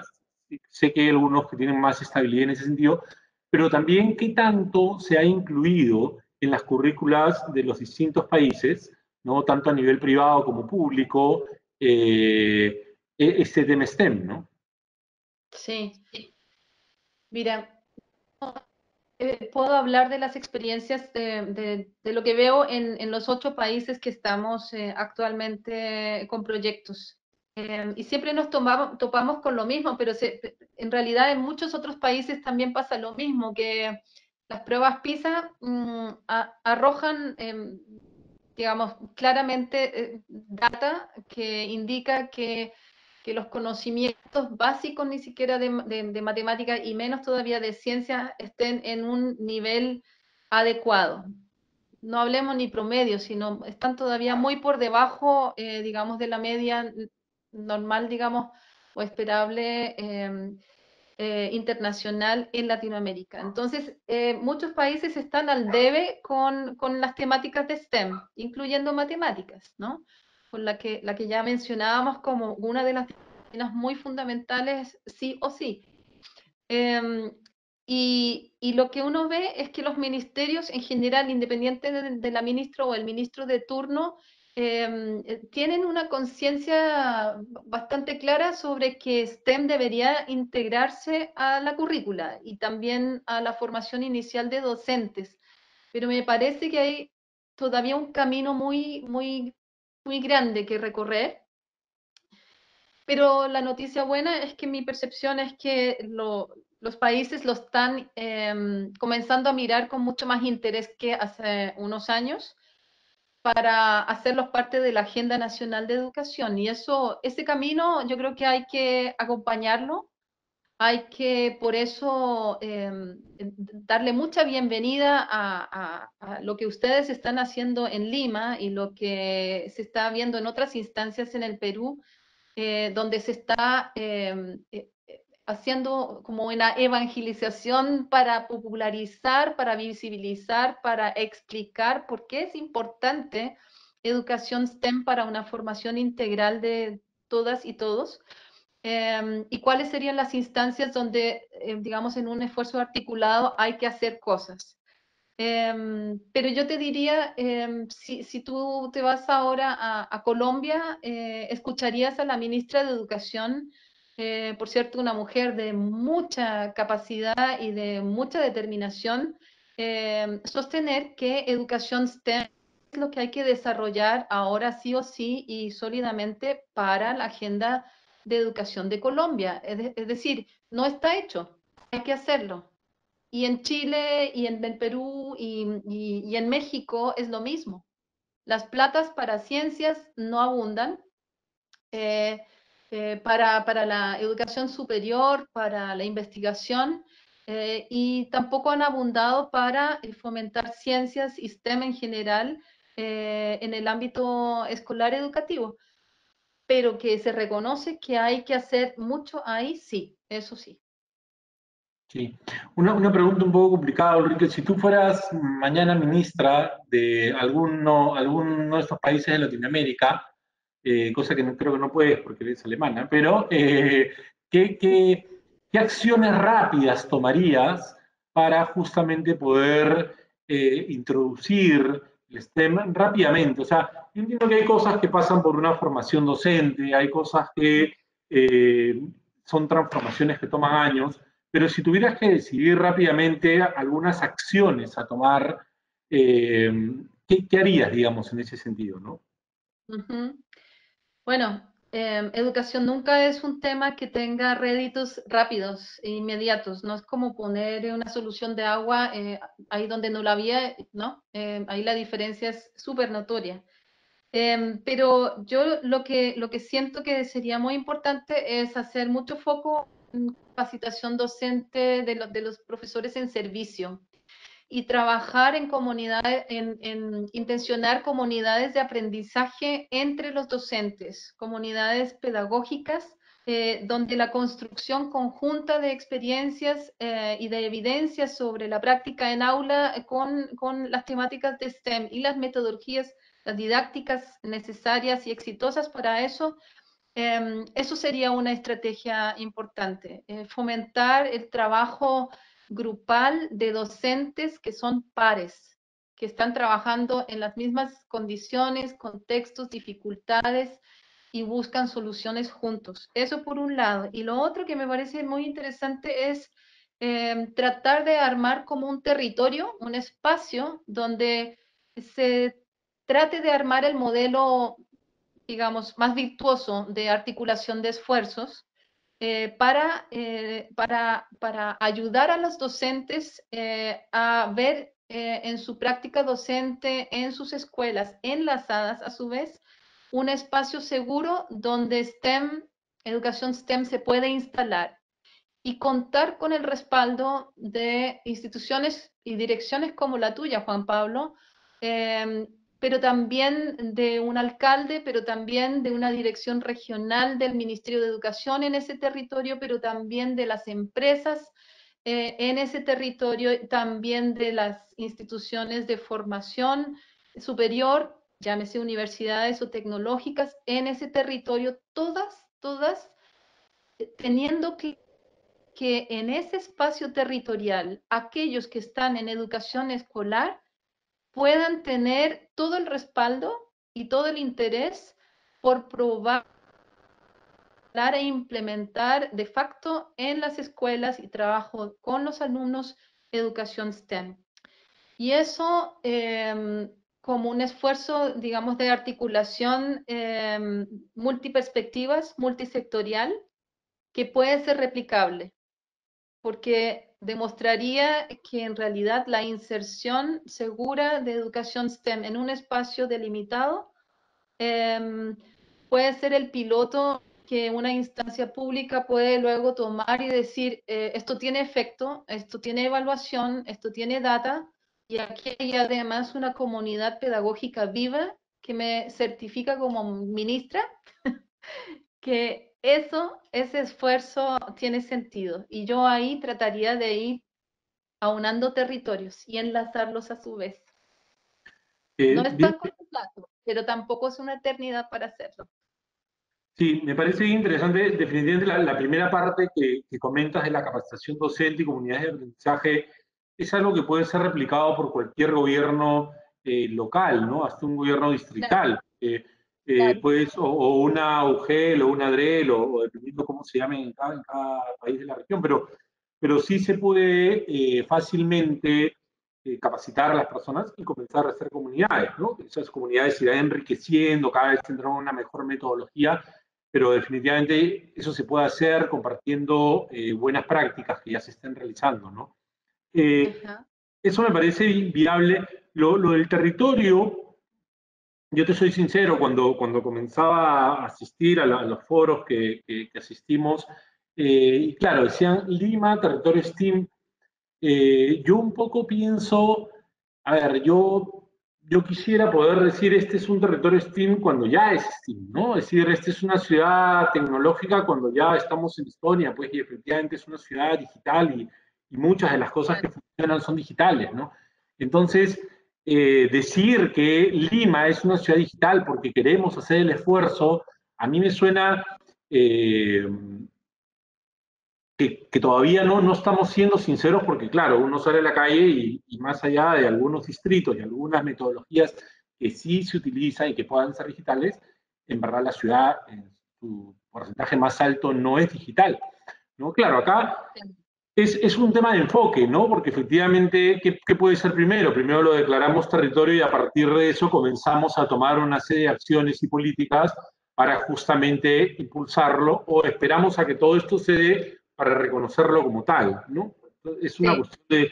Sé que hay algunos que tienen más estabilidad en ese sentido, pero también qué tanto se ha incluido en las currículas de los distintos países, ¿no? Tanto a nivel privado como público, este tema STEM, ¿no? Sí, mira, puedo hablar de las experiencias de lo que veo en los 8 países que estamos actualmente con proyectos. Y siempre nos topamos con lo mismo, pero en realidad en muchos otros países también pasa lo mismo, que las pruebas PISA arrojan, digamos, claramente data que indica que los conocimientos básicos ni siquiera de matemáticas y menos todavía de ciencias estén en un nivel adecuado. No hablemos ni promedio, sino están todavía muy por debajo, digamos, de la media normal, digamos, o esperable internacional en Latinoamérica. Entonces, muchos países están al debe con las temáticas de STEM, incluyendo matemáticas, ¿no? Con la que ya mencionábamos como una de las disciplinas muy fundamentales, sí o sí. Eh, y lo que uno ve es que los ministerios en general, independiente de la ministra o el ministro de turno, tienen una conciencia bastante clara sobre que STEM debería integrarse a la currícula y también a la formación inicial de docentes. Pero me parece que hay todavía un camino muy grande que recorrer. Pero la noticia buena es que mi percepción es que los países lo están comenzando a mirar con mucho más interés que hace unos años para hacerlos parte de la Agenda Nacional de Educación. Y ese camino yo creo que hay que acompañarlo, hay que por eso darle mucha bienvenida a lo que ustedes están haciendo en Lima y lo que se está viendo en otras instancias en el Perú, donde se está haciendo como una evangelización para popularizar, para visibilizar, para explicar por qué es importante educación STEM para una formación integral de todas y todos. Y cuáles serían las instancias donde, digamos, en un esfuerzo articulado hay que hacer cosas. Pero yo te diría, si tú te vas ahora a Colombia, escucharías a la ministra de Educación, por cierto, una mujer de mucha capacidad y de mucha determinación, sostener que educación STEM es lo que hay que desarrollar ahora sí o sí y sólidamente para la agenda de educación de Colombia. Es decir, no está hecho, hay que hacerlo. Y en Chile y en el Perú y en México es lo mismo. Las platas para ciencias no abundan. eh, para la educación superior, para la investigación, y tampoco han abundado para fomentar ciencias y STEM en general en el ámbito escolar educativo. Pero que se reconoce que hay que hacer mucho ahí, sí, eso sí. Sí. Una pregunta un poco complicada, Ulrike. Si tú fueras mañana ministra de alguno de estos países de Latinoamérica, cosa que creo que no puedes porque eres alemana, pero ¿qué acciones rápidas tomarías para justamente poder introducir el STEM rápidamente? O sea, yo entiendo que hay cosas que pasan por una formación docente, hay cosas que son transformaciones que toman años, pero si tuvieras que decidir rápidamente algunas acciones a tomar, eh, ¿qué harías, digamos, en ese sentido, ¿no? Ujú. Bueno, educación nunca es un tema que tenga réditos rápidos e inmediatos. No es como poner una solución de agua ahí donde no la había, ¿no? Ahí la diferencia es súper notoria. Pero yo lo que siento que sería muy importante es hacer mucho foco en capacitación docente de los profesores en servicio y trabajar en comunidades, en intencionar comunidades de aprendizaje entre los docentes, comunidades pedagógicas, donde la construcción conjunta de experiencias y de evidencias sobre la práctica en aula con las temáticas de STEM y las metodologías, las didácticas necesarias y exitosas para eso. Eso sería una estrategia importante, fomentar el trabajo grupal de docentes que son pares, que están trabajando en las mismas condiciones, contextos, dificultades y buscan soluciones juntos. Eso por un lado. Y lo otro que me parece muy interesante es tratar de armar como un territorio, un espacio donde se trate de armar el modelo, digamos, más virtuoso de articulación de esfuerzos para ayudar a los docentes a ver en su práctica docente, en sus escuelas enlazadas a su vez, un espacio seguro donde STEM, educación STEM se puede instalar y contar con el respaldo de instituciones y direcciones como la tuya, Juan Pablo, pero también de un alcalde, pero también de una dirección regional del Ministerio de Educación en ese territorio, pero también de las empresas en ese territorio, también de las instituciones de formación superior, llámese universidades o tecnológicas, en ese territorio, todas teniendo que en ese espacio territorial aquellos que están en educación escolar puedan tener todo el respaldo y todo el interés por probar e implementar de facto en las escuelas y trabajo con los alumnos educación STEM. Y eso como un esfuerzo, digamos, de articulación multiperspectivas, multisectorial, que puede ser replicable, porque demostraría que en realidad la inserción segura de educación STEM en un espacio delimitado puede ser el piloto que una instancia pública puede luego tomar y decir, esto tiene efecto, esto tiene evaluación, esto tiene data, y aquí hay además una comunidad pedagógica viva que me certifica como ministra que ese esfuerzo tiene sentido. Y yo ahí trataría de ir aunando territorios y enlazarlos a su vez. No es Bien, tan corto plazo, pero tampoco es una eternidad para hacerlo. sí, me parece interesante definitivamente la primera parte que comentas de la capacitación docente y comunidades de aprendizaje. Es algo que puede ser replicado por cualquier gobierno local, ¿no? Hasta un gobierno Claro, distrital. claro. Pues, o una UGEL o una DREL, o dependiendo cómo se llame en cada país de la región, pero sí se puede fácilmente capacitar a las personas y comenzar a hacer comunidades, ¿no? Esas comunidades se irán enriqueciendo, cada vez tendrán una mejor metodología, pero definitivamente eso se puede hacer compartiendo buenas prácticas que ya se estén realizando, ¿no? Eh, Ajá. Eso me parece viable. Lo del territorio, yo te soy sincero, cuando comenzaba a asistir a los foros que asistimos, y claro, decían Lima, territorio STEAM, yo un poco pienso, a ver, yo quisiera poder decir este es un territorio STEAM cuando ya es STEAM, ¿no? Es decir, esta es una ciudad tecnológica cuando ya estamos en Estonia, pues y efectivamente es una ciudad digital y muchas de las cosas que Claro. funcionan son digitales, ¿no? Entonces, decir que Lima es una ciudad digital porque queremos hacer el esfuerzo, a mí me suena eh, que todavía no estamos siendo sinceros porque, claro, uno sale a la calle y más allá de algunos distritos y algunas metodologías que sí se utilizan y que puedan ser digitales, en verdad la ciudad en su porcentaje más alto no es digital, ¿no? Claro, acá es un tema de enfoque, ¿no? Porque efectivamente, ¿qué puede ser primero? Primero lo declaramos territorio y a partir de eso comenzamos a tomar una serie de acciones y políticas para justamente impulsarlo o esperamos a que todo esto se dé para reconocerlo como tal, ¿no? Es una Sí, cuestión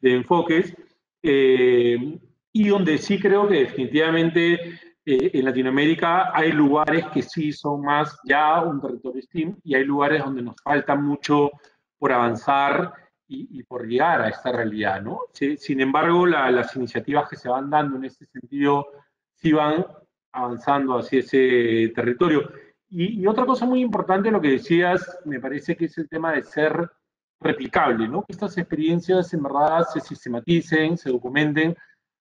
de enfoques y donde sí creo que definitivamente en Latinoamérica hay lugares que sí son más ya un territorio STEAM y hay lugares donde nos falta mucho por avanzar y por llegar a esta realidad, ¿no? Sí, sin embargo, las iniciativas que se van dando en este sentido sí van avanzando hacia ese territorio. Y otra cosa muy importante, lo que decías, me parece que es el tema de ser replicable, ¿no? Que estas experiencias en verdad se sistematicen, se documenten,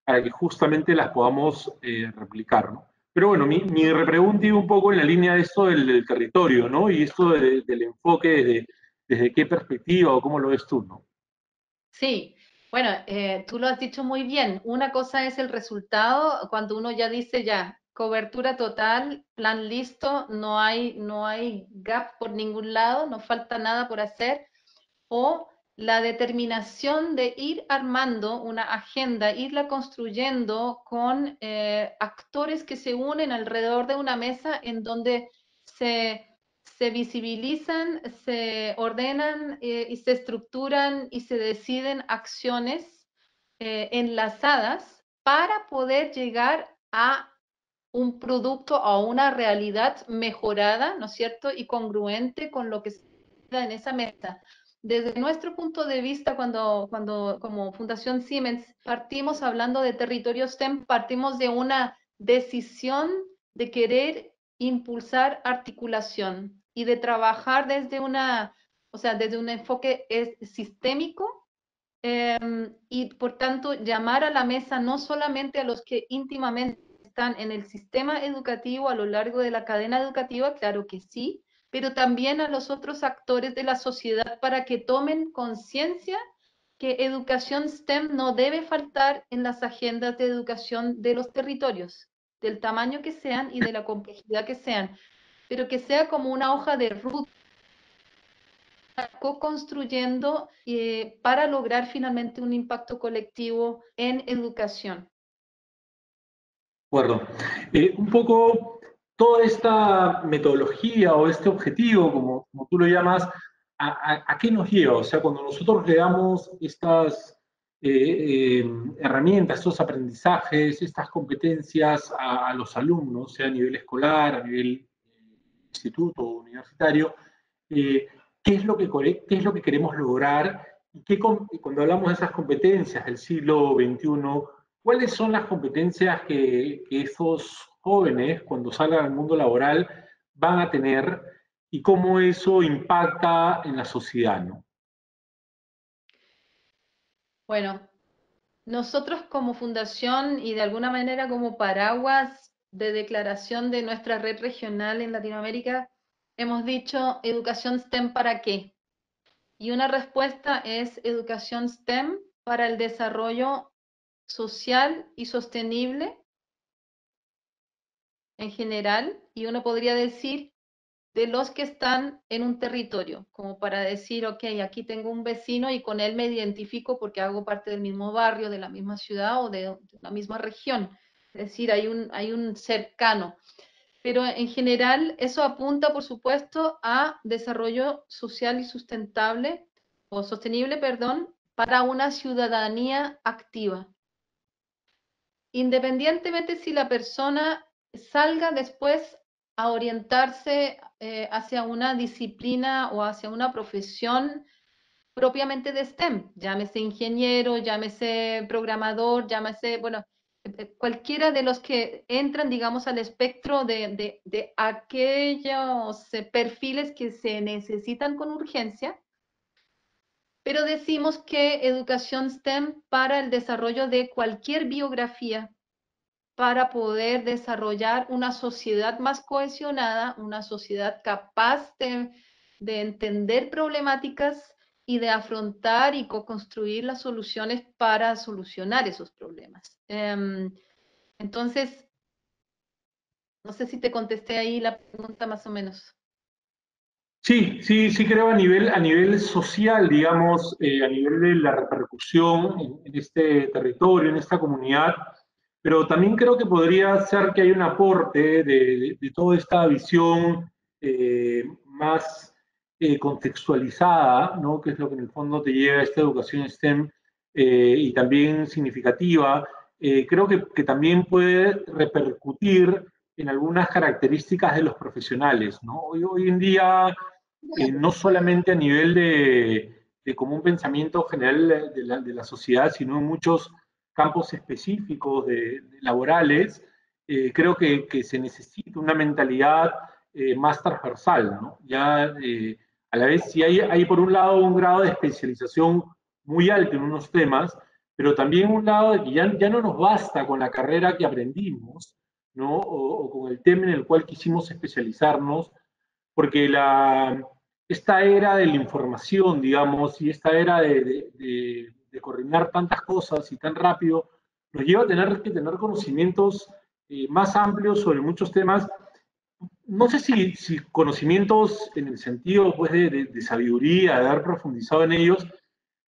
para que justamente las podamos replicar, ¿no? Pero bueno, mi repregunta iba un poco en la línea de esto del territorio, ¿no? Y esto del enfoque desde qué perspectiva o cómo lo ves tú, ¿no? sí. Bueno, tú lo has dicho muy bien. Una cosa es el resultado cuando uno ya dice ya, cobertura total, plan listo, no hay gap por ningún lado, no falta nada por hacer. O la determinación de ir armando una agenda, irla construyendo con actores que se unen alrededor de una mesa en donde se, se visibilizan, se ordenan y se estructuran y se deciden acciones enlazadas para poder llegar a un producto, a una realidad mejorada, ¿no es cierto? Y congruente con lo que se da en esa mesa. desde nuestro punto de vista, cuando como Fundación Siemens partimos hablando de territorio STEM, partimos de una decisión de querer impulsar articulación y de trabajar desde desde un enfoque sistémico, y por tanto llamar a la mesa no solamente a los que íntimamente están en el sistema educativo a lo largo de la cadena educativa, claro que sí, pero también a los otros actores de la sociedad para que tomen conciencia que educación STEM no debe faltar en las agendas de educación de los territorios, del tamaño que sean y de la complejidad que sean, pero que sea como una hoja de ruta co-construyendo para lograr finalmente un impacto colectivo en educación. De acuerdo. Un poco toda esta metodología o este objetivo, como tú lo llamas, ¿a qué nos lleva? O sea, cuando nosotros le damos estas herramientas, estos aprendizajes, estas competencias a los alumnos, sea a nivel escolar, a nivel instituto o universitario, eh, qué es lo que queremos lograr y cuando hablamos de esas competencias del siglo XXI, ¿cuáles son las competencias que esos jóvenes, cuando salgan al mundo laboral, van a tener y cómo eso impacta en la sociedad, ¿no? Bueno, nosotros como fundación y de alguna manera como paraguas de declaración de nuestra red regional en Latinoamérica, hemos dicho educación STEM ¿para qué? Y una respuesta es educación STEM para el desarrollo social y sostenible en general, y uno podría decir de los que están en un territorio, como para decir, ok, aquí tengo un vecino y con él me identifico porque hago parte del mismo barrio, de la misma ciudad o de la misma región. Es decir, hay un cercano. Pero en general eso apunta, por supuesto, a desarrollo social y sustentable, o sostenible, perdón, para una ciudadanía activa. Independientemente si la persona salga después a orientarse hacia una disciplina o hacia una profesión propiamente de STEM, llámese ingeniero, llámese programador, llámese, bueno, cualquiera de los que entran, digamos, al espectro de aquellos perfiles que se necesitan con urgencia, pero decimos que educación STEM para el desarrollo de cualquier biografía, para poder desarrollar una sociedad más cohesionada, una sociedad capaz de entender problemáticas y de afrontar y co-construir las soluciones para solucionar esos problemas. Entonces, no sé si te contesté ahí la pregunta más o menos. Sí creo a nivel social, digamos, a nivel de la repercusión en este territorio, en esta comunidad, pero también creo que podría ser que hay un aporte de toda esta visión más contextualizada, ¿no? Que es lo que en el fondo te lleva a esta educación STEM y también significativa. Creo que también puede repercutir en algunas características de los profesionales, ¿no? Hoy en día no solamente a nivel de como un pensamiento general de la sociedad, sino en muchos campos específicos laborales, creo que se necesita una mentalidad más transversal, ¿no? Ya a la vez, si hay por un lado un grado de especialización muy alto en unos temas, pero también un lado de que ya no nos basta con la carrera que aprendimos, ¿no? O con el tema en el cual quisimos especializarnos, porque esta era de la información, digamos, y esta era de coordinar tantas cosas y tan rápido, nos lleva a tener que tener conocimientos más amplios sobre muchos temas. No sé si conocimientos en el sentido pues, de sabiduría, de haber profundizado en ellos,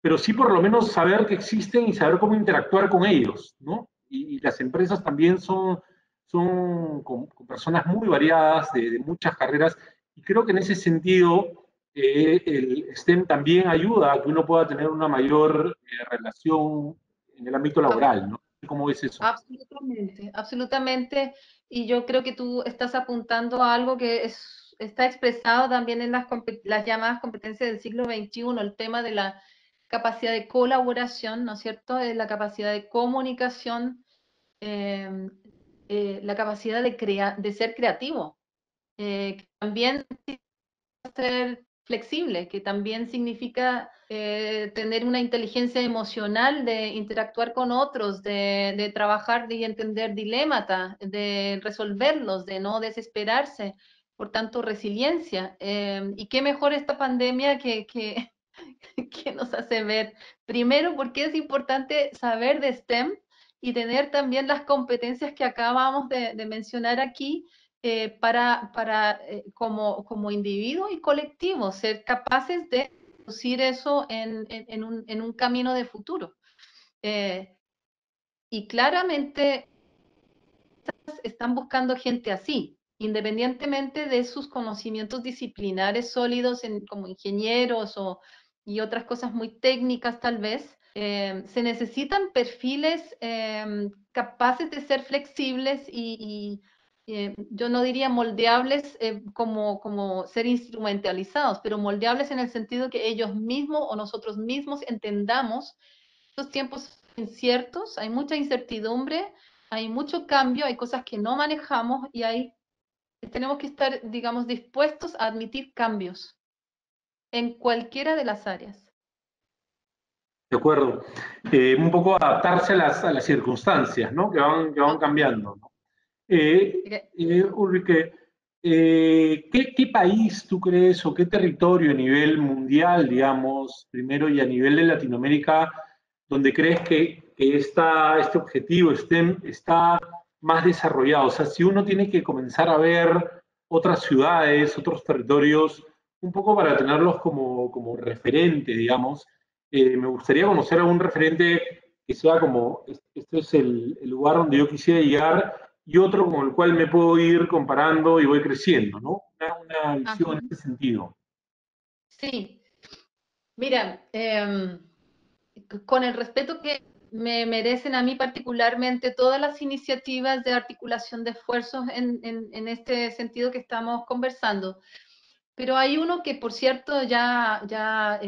pero sí por lo menos saber que existen y saber cómo interactuar con ellos, ¿no? Y las empresas también son con personas muy variadas, de muchas carreras, y creo que en ese sentido el STEM también ayuda a que uno pueda tener una mayor relación en el ámbito laboral, ¿no? ¿Cómo ves eso? Absolutamente, absolutamente. Y yo creo que tú estás apuntando a algo que es está expresado también en las llamadas competencias del siglo XXI, el tema de la capacidad de colaboración, ¿no es cierto?, de la capacidad de comunicación, la capacidad de ser creativo, que también ser flexible, que también significa tener una inteligencia emocional de interactuar con otros, de trabajar y entender dilemas, de resolverlos, de no desesperarse, por tanto, resiliencia. Y qué mejor esta pandemia que nos hace ver, primero, porque es importante saber de STEM y tener también las competencias que acabamos de mencionar aquí, como individuo y colectivo, ser capaces de producir eso en un camino de futuro. Y claramente están buscando gente así, independientemente de sus conocimientos disciplinares sólidos como ingenieros y otras cosas muy técnicas tal vez. Se necesitan perfiles capaces de ser flexibles y yo no diría moldeables como ser instrumentalizados, pero moldeables en el sentido que ellos mismos o nosotros mismos entendamos estos tiempos inciertos, hay mucha incertidumbre, hay mucho cambio, hay cosas que no manejamos y tenemos que estar, digamos, dispuestos a admitir cambios en cualquiera de las áreas. De acuerdo. Un poco adaptarse a las circunstancias, ¿no? Que van cambiando, ¿no? Ulrike, ¿qué país tú crees o qué territorio a nivel mundial, digamos, primero y a nivel de Latinoamérica, donde crees que este objetivo STEM está más desarrollado? O sea, si uno tiene que comenzar a ver otras ciudades, otros territorios, un poco para tenerlos como referente, digamos, me gustaría conocer a un referente que sea como, este es el lugar donde yo quisiera llegar, y otro con el cual me puedo ir comparando y voy creciendo, ¿no? Una visión en ese sentido. Sí, mira, con el respeto que me merecen a mí particularmente todas las iniciativas de articulación de esfuerzos en este sentido que estamos conversando, pero hay uno que, por cierto, ya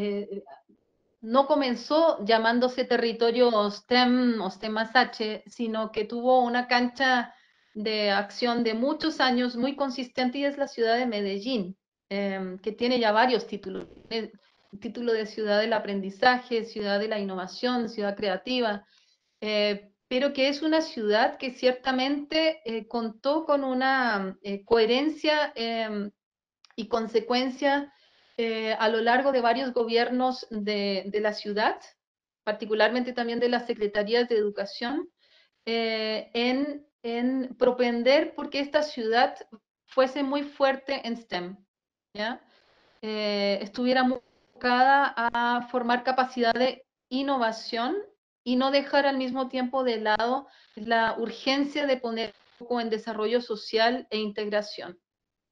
no comenzó llamándose territorio STEM o STEM+H, sino que tuvo una cancha de acción de muchos años muy consistente y es la ciudad de Medellín, que tiene ya varios títulos. El título de ciudad del aprendizaje, ciudad de la innovación, ciudad creativa, pero que es una ciudad que ciertamente contó con una coherencia y consecuencia a lo largo de varios gobiernos de la ciudad, particularmente también de las secretarías de educación, en propender porque esta ciudad fuese muy fuerte en STEM, ¿ya? Estuviera muy enfocada a formar capacidad de innovación y no dejar al mismo tiempo de lado la urgencia de poner foco en desarrollo social e integración.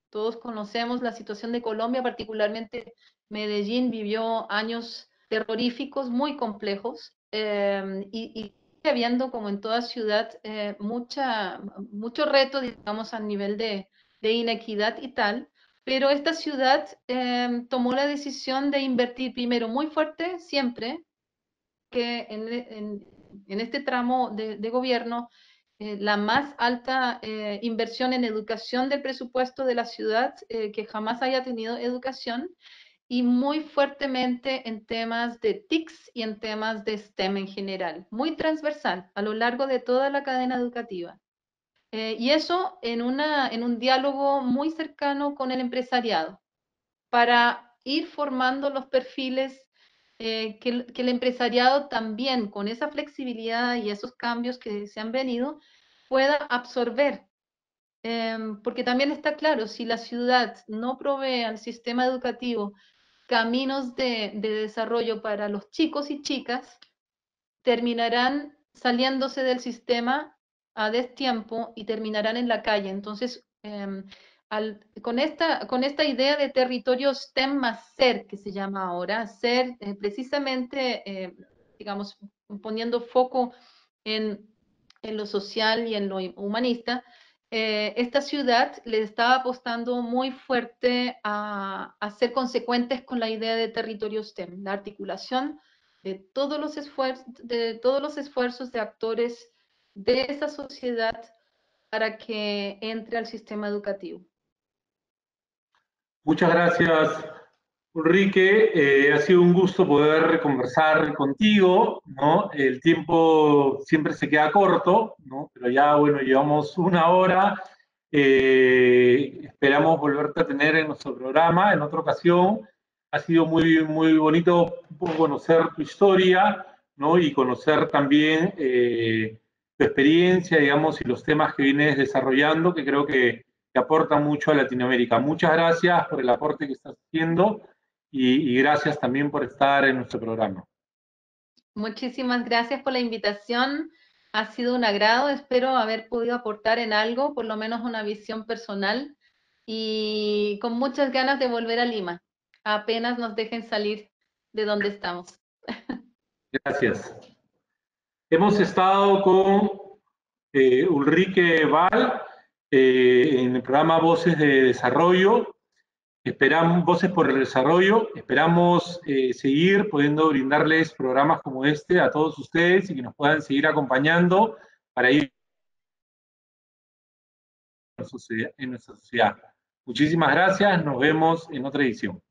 Todos conocemos la situación de Colombia, particularmente Medellín vivió años terroríficos muy complejos y habiendo, como en toda ciudad, mucho reto, digamos, a nivel de inequidad y tal, pero esta ciudad tomó la decisión de invertir primero muy fuerte, siempre, que en este tramo de gobierno la más alta inversión en educación del presupuesto de la ciudad que jamás haya tenido educación y muy fuertemente en temas de TICs y en temas de STEM en general, muy transversal a lo largo de toda la cadena educativa. Y eso en un diálogo muy cercano con el empresariado para ir formando los perfiles que el empresariado también, con esa flexibilidad y esos cambios que se han venido, pueda absorber. Porque también está claro, si la ciudad no provee al sistema educativo caminos de desarrollo para los chicos y chicas, terminarán saliéndose del sistema a destiempo y terminarán en la calle. Entonces, con esta idea de territorio STEM más SER, que se llama ahora, SER precisamente, digamos, poniendo foco en lo social y en lo humanista, esta ciudad le estaba apostando muy fuerte a ser consecuentes con la idea de territorio STEM, la articulación de todos los esfuerzos de actores de esa sociedad para que entre al sistema educativo. Muchas gracias, Ulrike. Ha sido un gusto poder conversar contigo, ¿no? El tiempo siempre se queda corto, ¿no? Pero ya, bueno, llevamos una hora. Esperamos volverte a tener en nuestro programa en otra ocasión. Ha sido muy, muy bonito conocer tu historia, ¿no? Y conocer también tu experiencia, digamos, y los temas que vienes desarrollando, que creo que aporta mucho a Latinoamérica. Muchas gracias por el aporte que estás haciendo y gracias también por estar en nuestro programa. Muchísimas gracias por la invitación. Ha sido un agrado. Espero haber podido aportar en algo, por lo menos una visión personal, y con muchas ganas de volver a Lima. Apenas nos dejen salir de donde estamos. Gracias. Hemos estado con Ulrike Val en el programa Voces de Desarrollo. Esperamos Voces por el Desarrollo. Esperamos seguir pudiendo brindarles programas como este a todos ustedes y que nos puedan seguir acompañando para ir en nuestra sociedad. Muchísimas gracias. Nos vemos en otra edición.